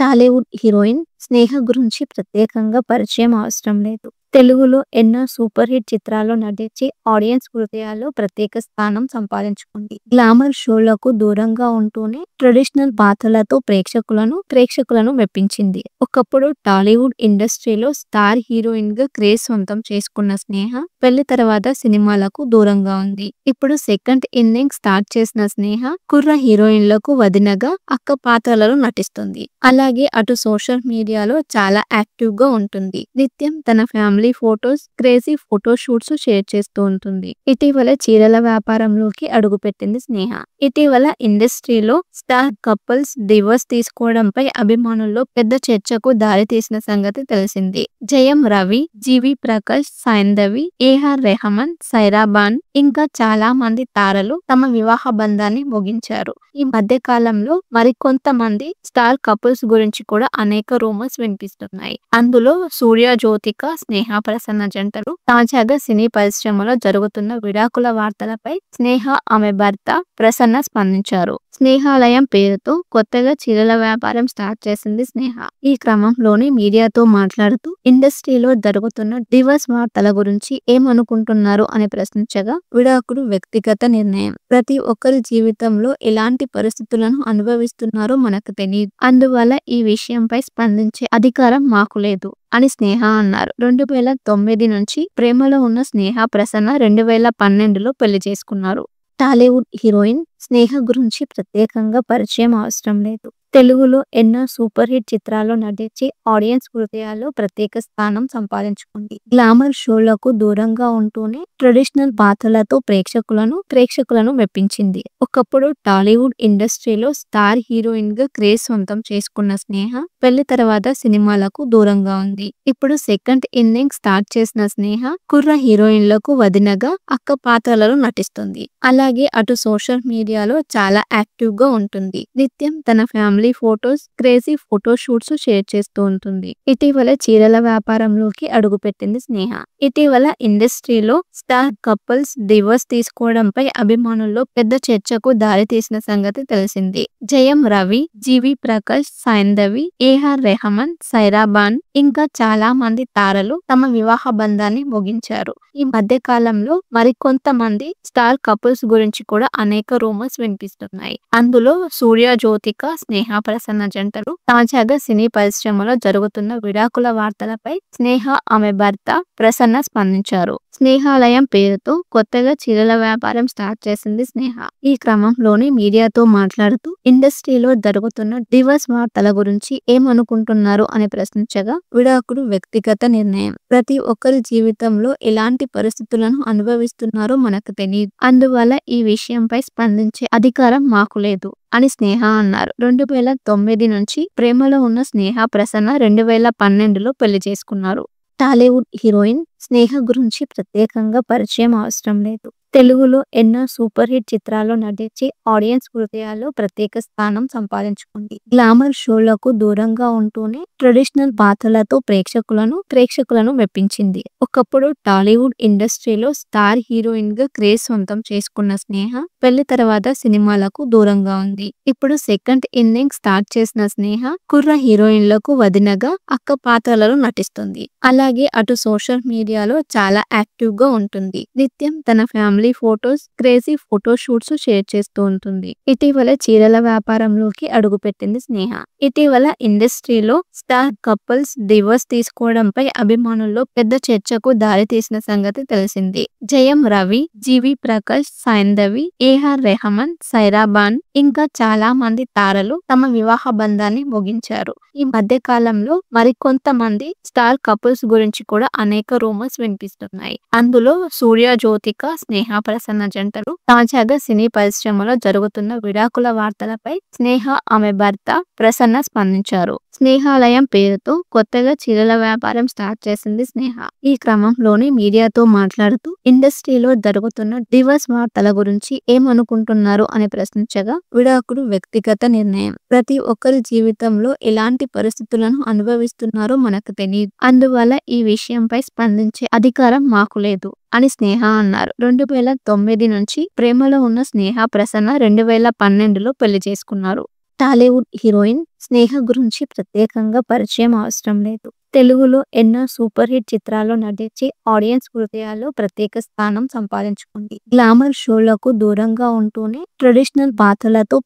Tollywood heroine స్నేహ గురించి ప్రత్యేకంగా పరిచయం అవసరం లేదు. తెలుగులో ఎన్నో సూపర్ హిట్ చిత్రాల్లో నటించి ఆడియన్స్ హృదయాల్లో ప్రత్యేక స్థానం సంపాదించుకుంది. గ్లామర్ షోలకు దూరంగా ఉంటూనే ట్రెడిషనల్ పాత్రలతో ప్రేక్షకులను మెప్పించింది. ఒకప్పుడు టాలీవుడ్ ఇండస్ట్రీలో స్టార్ హీరోయిన్ గా క్రేజ్ సొంతం చేసుకున్న స్నేహ పెళ్లి తర్వాత సినిమాలకు దూరంగా ఉంది. ఇప్పుడు సెకండ్ ఇన్నింగ్ స్టార్ట్ చేసిన స్నేహ కుర్ర హీరోయిన్లకు వదినగా అక్క పాత్రలలో నటిస్తుంది. అలాగే అటు సోషల్ మీడియాలో చాలా యాక్టివ్ గా ఉంటుంది. నిత్యం తన family photos, crazy photo shoots share చేస్తూ ఉంటుంది. ఇటీవల చీరల వ్యాపారంలోకి అడుగుపెట్టింది స్నేహ. ఇటీవల ఇండస్ట్రీలో స్టార్ కపుల్స్ డివోర్స్ తీసుకోవడంపై అభిమానుల్లో పెద్ద చర్చకు దారి తీసిన సంగతి తెలిసింది. జయం రవి, జీవి ప్రకాష్, సైంధవి, ఏఆర్ రెహమాన్, సైరా బాను ఇంకా చాలా మంది తారలు తమ వివాహ బంధాన్ని ముగించారు. ఈ మధ్య కాలంలో మరికొంతమంది స్టార్ కపుల్స్ గురించి కూడా అనేక రూమర్స్ వినిపిస్తున్నాయి. అందులో సూర్య జ్యోతిక, స్నేహ ప్రసన్న జంటలు తాజాగా సినీ పరిశ్రమలో జరుగుతున్న విడాకుల వార్తలపై స్నేహ, ఆమె భర్త ప్రసన్న స్పందించారు. స్నేహాలయం పేరుతో కొత్తగా చీరల వ్యాపారం స్టార్ట్ చేసింది స్నేహ. ఈ క్రమంలోనే మీడియాతో మాట్లాడుతూ ఇండస్ట్రీలో జరుగుతున్న డివోర్స్ వార్తల గురించి ఏమనుకుంటున్నారు అని ప్రశ్నించగా, విడాకులు వ్యక్తిగత నిర్ణయం. ప్రతి ఒక్కరి జీవితంలో ఎలాంటి పరిస్థితులను అనుభవిస్తున్నారో మనకు తెలియదు. అందువల్ల ఈ విషయంపై స్పందించే అధికారం మాకు లేదు అని స్నేహ అన్నారు. 2009 నుంచి ప్రేమలో ఉన్న స్నేహ ప్రసన్న 2012లో పెళ్లి చేసుకున్నారు. టాలీవుడ్ హీరోయిన్ స్నేహ గురించి ప్రత్యేకంగా పరిచయం అవసరం లేదు. తెలుగులో ఎన్నో సూపర్ హిట్ చిత్రాల్లో నటించి ఆడియన్స్ హృదయాల్లో ప్రత్యేక స్థానం సంపాదించుకుంది. గ్లామర్ షోలకు దూరంగా ఉంటూనే ట్రెడిషనల్ పాత్రలతో ప్రేక్షకులను మెప్పించింది. ఒకప్పుడు టాలీవుడ్ ఇండస్ట్రీలో స్టార్ హీరోయిన్ గా క్రేజ్ సొంతం చేసుకున్న స్నేహ పెళ్లి తర్వాత సినిమాలకు దూరంగా ఉంది. ఇప్పుడు సెకండ్ ఇన్నింగ్ స్టార్ట్ చేసిన స్నేహ కుర్ర హీరోయిన్లకు వదినగా అక్క పాత్రలలో నటిస్తుంది. అలాగే అటు సోషల్ మీడియాలో చాలా యాక్టివ్ గా ఉంటుంది. నిత్యం తన family photos, crazy photo shoots share చేస్తూ ఉంటుంది. ఇటీవల చీరల వ్యాపారంలోకి అడుగుపెట్టింది స్నేహ. ఇటీవల ఇండస్ట్రీలో స్టార్ కపుల్స్ డివోర్స్ తీసుకోవడంపై అభిమానుల్లో పెద్ద చర్చకు దారి తీసిన సంగతి తెలిసింది. జయం రవి, జీవి ప్రకాష్, సైంధవి, ఏఆర్ రెహమాన్, సైరా బాను ఇంకా చాలా మంది తారలు తమ వివాహ బంధాన్ని ముగించారు. ఈ మధ్య కాలంలో మరికొంతమంది స్టార్ కపుల్స్ గురించి కూడా అనేక రూమర్స్ వినిపిస్తున్నాయి. అందులో సూర్య జ్యోతిక, స్నేహ ప్రసన్న జంటలు తాజాగా సినీ పరిశ్రమలో జరుగుతున్న విడాకుల వార్తలపై స్నేహ, ఆమె భర్త ప్రసన్న స్పందించారు. స్నేహాలయం పేరుతో కొత్తగా చీరల వ్యాపారం స్టార్ట్ చేసింది స్నేహ. ఈ క్రమంలోనే మీడియాతో మాట్లాడుతూ ఇండస్ట్రీలో జరుగుతున్న డివోర్స్ వార్తల గురించి ఏమనుకుంటున్నారు అని ప్రశ్నించగా, విడాకులు వ్యక్తిగత నిర్ణయం. ప్రతి ఒక్కరి జీవితంలో ఎలాంటి పరిస్థితులను అనుభవిస్తున్నారో మనకు తెలియదు. అందువల్ల ఈ విషయంపై స్పందించే అధికారం మాకు లేదు అని స్నేహ అన్నారు. 2009 నుంచి ప్రేమలో ఉన్న స్నేహ ప్రసన్న 2012లో పెళ్లి చేసుకున్నారు. టాలీవుడ్ హీరోయిన్ స్నేహ గురించి ప్రత్యేకంగా పరిచయం అవసరం లేదు. తెలుగులో ఎన్నో సూపర్ హిట్ చిత్రాల్లో నటించి ఆడియన్స్ హృదయాల్లో ప్రత్యేక స్థానం సంపాదించుకుంది. గ్లామర్ షోలకు దూరంగా ఉంటూనే ట్రెడిషనల్ పాత్రలతో ప్రేక్షకులను మెప్పించింది. ఒకప్పుడు టాలీవుడ్ ఇండస్ట్రీలో స్టార్ హీరోయిన్ గా క్రేజ్ సొంతం చేసుకున్న స్నేహ పెళ్లి తర్వాత సినిమాలకు దూరంగా ఉంది. ఇప్పుడు సెకండ్ ఇన్నింగ్ స్టార్ట్ చేసిన స్నేహ కుర్ర హీరోయిన్లకు వదినగా అక్క పాత్రలలో నటిస్తుంది. అలాగే అటు సోషల్ మీడియాలో చాలా యాక్టివ్ గా ఉంటుంది. నిత్యం తన family photos, crazy photo shoots share చేస్తూ ఉంటుంది. ఇటీవల చీరల వ్యాపారంలోకి అడుగుపెట్టింది స్నేహ. ఇటీవల ఇండస్ట్రీలో స్టార్ కపుల్స్ డివోర్స్ తీసుకోవడంపై అభిమానుల్లో పెద్ద చర్చకు దారి తీసిన సంగతి తెలిసింది. జయం రవి, జీవి ప్రకాష్, సైంధవి, ఏఆర్ రెహమాన్, సైరా బాను ఇంకా చాలా మంది తారలు తమ వివాహ బంధాన్ని ముగించారు. ఈ మధ్య కాలంలో మరికొంతమంది స్టార్ కపుల్స్ గురించి కూడా అనేక రూమర్స్ వినిపిస్తున్నాయి. అందులో సూర్య జ్యోతిక, స్నేహ ప్రసన్న జంటలు తాజాగా సినీ పరిశ్రమలో జరుగుతున్న విడాకుల వార్తలపై స్నేహ, ఆమె భర్త ప్రసన్న స్పందించారు. స్నేహాలయం పేరుతో కొత్తగా చీరల వ్యాపారం స్టార్ట్ చేసింది స్నేహ. ఈ క్రమంలోనే మీడియాతో మాట్లాడుతూ ఇండస్ట్రీలో జరుగుతున్న డివోర్స్ వార్తల గురించి ఏమనుకుంటున్నారు అని ప్రశ్నించగా, విడాకులు వ్యక్తిగత నిర్ణయం. ప్రతి ఒక్కరి జీవితంలో ఎలాంటి పరిస్థితులను అనుభవిస్తున్నారో మనకు తెలియదు. అందువల్ల ఈ విషయంపై స్పందించే అధికారం మాకు లేదు అని స్నేహ అన్నారు. 2009 నుంచి ప్రేమలో ఉన్న స్నేహ ప్రసన్న 2012లో పెళ్లి చేసుకున్నారు. టాలీవుడ్ హీరోయిన్ స్నేహ గురించి ప్రత్యేకంగా పరిచయం అవసరం లేదు. తెలుగులో ఎన్నో సూపర్ హిట్ చిత్రాల్లో నటించి ఆడియన్స్ హృదయాల్లో ప్రత్యేక స్థానం సంపాదించుకుంది. గ్లామర్ షోలకు దూరంగా ఉంటూనే ట్రెడిషనల్ పాత్రలతో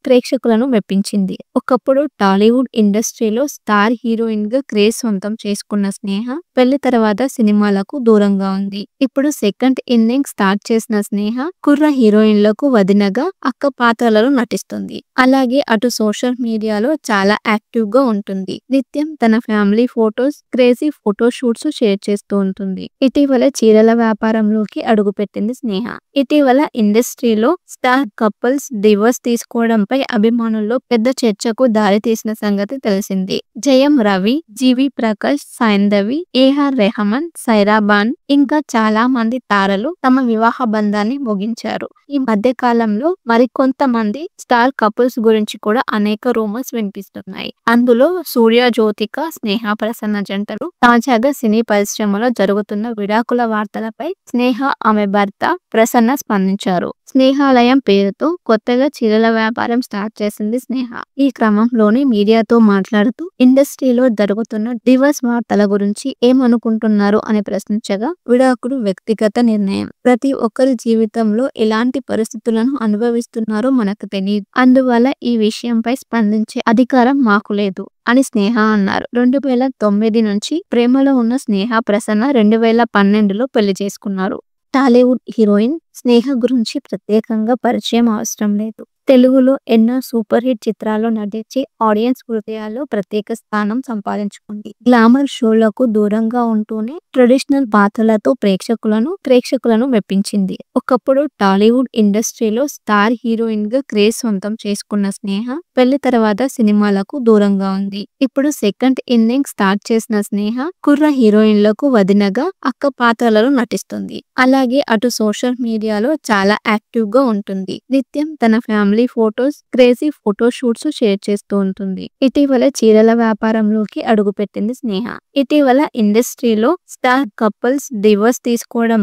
ప్రేక్షకులను మెప్పించింది. ఒకప్పుడు టాలీవుడ్ ఇండస్ట్రీలో స్టార్ హీరోయిన్ గా క్రేజ్ సొంతం చేసుకున్న స్నేహ పెళ్లి తర్వాత సినిమాలకు దూరంగా ఉంది. ఇప్పుడు సెకండ్ ఇన్నింగ్ స్టార్ట్ చేసిన స్నేహ కుర్ర హీరోయిన్లకు వదినగా అక్క పాత్రలలో నటిస్తుంది. అలాగే అటు సోషల్ మీడియాలో చాలా యాక్టివ్ గా ఉంటుంది. నిత్యం తన family photos, crazy photo shoots share చేస్తూ ఉంటుంది. ఇటీవల చీరల వ్యాపారంలోకి అడుగుపెట్టింది స్నేహ. ఇటీవల ఇండస్ట్రీలో స్టార్ కపుల్స్ డివోర్స్ తీసుకోవడంపై అభిమానుల్లో పెద్ద చర్చకు దారి తీసిన సంగతి తెలిసింది. జయం రవి, జీవి ప్రకాష్, సైంధవి, ఏఆర్ రెహమాన్, సైరా బాను ఇంకా చాలా మంది తారలు తమ వివాహ బంధాన్ని ముగించారు. ఈ మధ్య కాలంలో మరికొంతమంది స్టార్ కపుల్స్ గురించి కూడా అనేక రూమర్స్ వినిపిస్తున్నాయి. అందులో సూర్య జ్యోతిక, స్నేహ ప్రసన్న జంటలు తాజాగా సినీ పరిశ్రమలో జరుగుతున్న విడాకుల వార్తలపై స్నేహ, ఆమె భర్త ప్రసన్న స్పందించారు. స్నేహాలయం పేరుతో కొత్తగా చీరల వ్యాపారం స్టార్ట్ చేసింది స్నేహ. ఈ క్రమంలోనే మీడియాతో మాట్లాడుతూ ఇండస్ట్రీలో జరుగుతున్న డివోర్స్ వార్తల గురించి ఏమనుకుంటున్నారు అని ప్రశ్నించగా, విడాకులు వ్యక్తిగత నిర్ణయం. ప్రతి ఒక్కరి జీవితంలో ఎలాంటి పరిస్థితులను అనుభవిస్తున్నారో మనకు తెలియదు. అందువల్ల ఈ విషయంపై స్పందించే అధికారం మాకు లేదు అని స్నేహ అన్నారు. 2009 నుంచి ప్రేమలో ఉన్న స్నేహ ప్రసన్న 2012లో పెళ్లి చేసుకున్నారు. టాలీవుడ్ హీరోయిన్ స్నేహ గురించి ప్రత్యేకంగా పరిచయం అవసరం లేదు. తెలుగులో ఎన్నో సూపర్ హిట్ చిత్రాల్లో నటించి ఆడియన్స్ హృదయాల్లో ప్రత్యేక స్థానం సంపాదించుకుంది. గ్లామర్ షోలకు దూరంగా ఉంటూనే ట్రెడిషనల్ పాత్రలతో ప్రేక్షకులను మెప్పించింది. ఒకప్పుడు టాలీవుడ్ ఇండస్ట్రీలో స్టార్ హీరోయిన్ గా క్రేజ్ సొంతం చేసుకున్న స్నేహ పెళ్లి తర్వాత సినిమాలకు దూరంగా ఉంది. ఇప్పుడు సెకండ్ ఇన్నింగ్ స్టార్ట్ చేసిన స్నేహ కుర్ర హీరోయిన్లకు వదినగా అక్క పాత్రలలో నటిస్తుంది. అలాగే అటు సోషల్ మీడియాలో చాలా యాక్టివ్ గా ఉంటుంది. నిత్యం తన family photos, crazy photo shoots share చేస్తూ ఉంటుంది. ఇటీవల చీరల వ్యాపారంలోకి అడుగుపెట్టింది స్నేహ. ఇటీవల ఇండస్ట్రీలో స్టార్ కపుల్స్ డివోర్స్ తీసుకోవడం